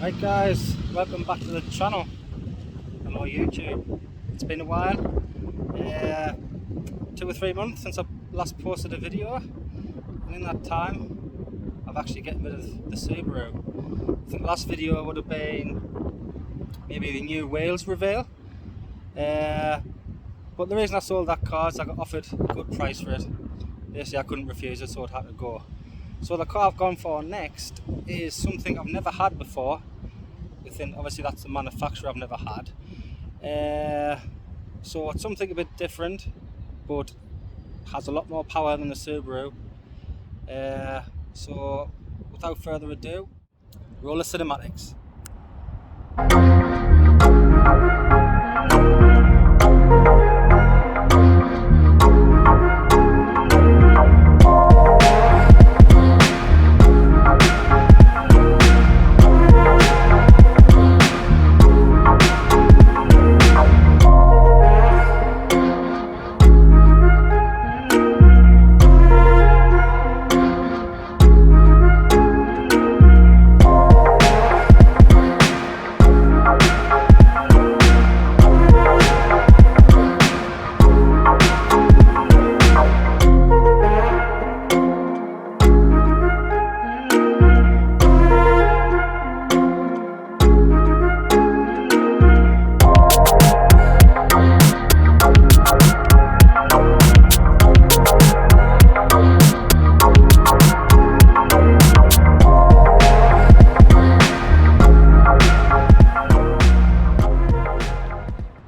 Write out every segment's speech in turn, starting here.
Right guys, welcome back to the channel. Hello YouTube. It's been a while, 2 or 3 months since I last posted a video, and in that time I've actually gotten rid of the Subaru. I think the last video would have been maybe the new Wales reveal, but the reason I sold that car is I got offered a good price for it. Basically I couldn't refuse it, so it had to go. So the car I've gone for next is something I've never had before. Obviously that's the manufacturer I've never had. So it's something a bit different, but has a lot more power than the Subaru. So without further ado, roll the cinematics.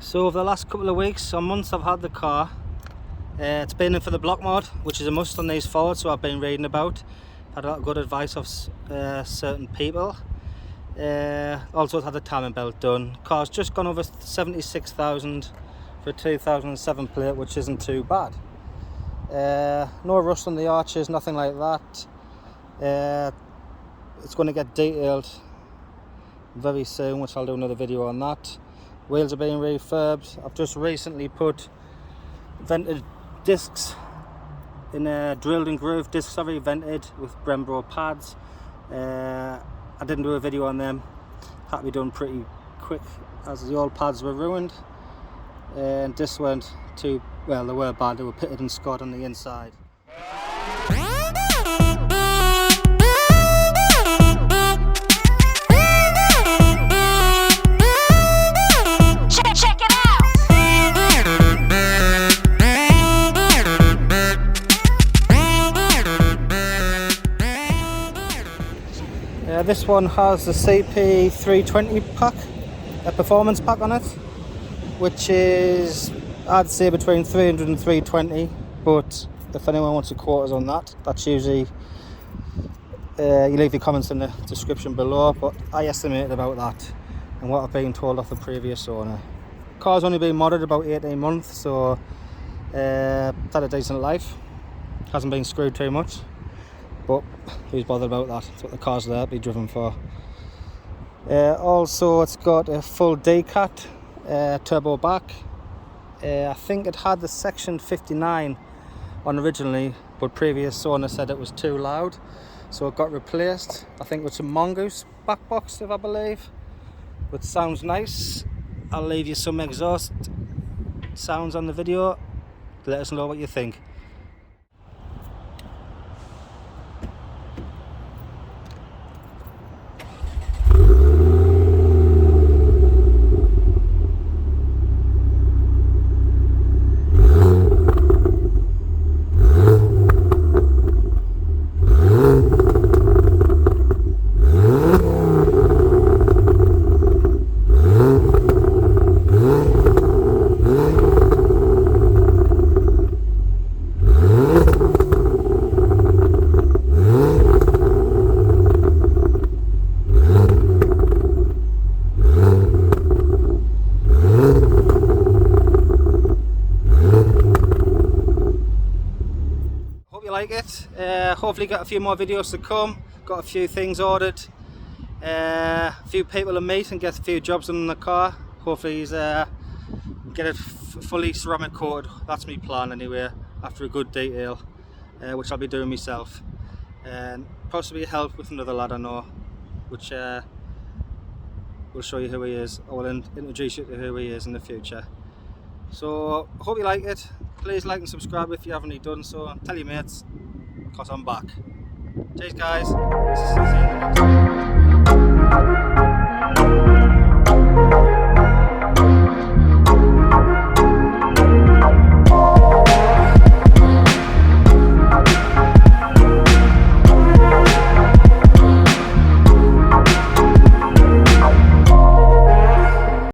So over the last couple of weeks or months I've had the car. It's been in for the block mod, which is a must on these Fords, so I've been reading about. Had a lot of good advice of certain people. Also had the timing belt done. Car's just gone over 76,000 for a 2007 plate, which isn't too bad. No rust on the arches, nothing like that. It's going to get detailed very soon, which I'll do another video on that. Wheels are being refurbed. I've just recently put vented discs in drilled and grooved discs, vented with Brembo pads. I didn't do a video on them. Had to be done pretty quick as the old pads were ruined. And this went too well, they were bad, they were pitted and scored on the inside. This one has the CP320 pack, a performance pack on it, which is, I'd say, between 300 and 320, but if anyone wants a quote on that, that's usually, you leave your comments in the description below, but I estimated about that and what I've been told off the previous owner. The car's only been modded about 18 months, so it's had a decent life, hasn't been screwed too much. But who's bothered about that? That's what the car's there to be driven for. Also, it's got a full decat turbo back. I think it had the section 59 on originally, but previous owner said it was too loud, so it got replaced. I think with some mongoose back box, if I believe, which sounds nice. I'll leave you some exhaust sounds on the video. Let us know what you think. Like it. Hopefully got a few more videos to come, got a few things ordered, a few people to meet and get a few jobs on the car. Hopefully he's get it fully ceramic coated. That's my plan anyway, after a good detail, which I'll be doing myself, and possibly help with another lad I know, which we'll show you who he is. I will introduce you to who he is in the future. So I hope you like it. Please like and subscribe if you haven't already done so. Tell your mates, because I'm back. Cheers guys. See you in the next one.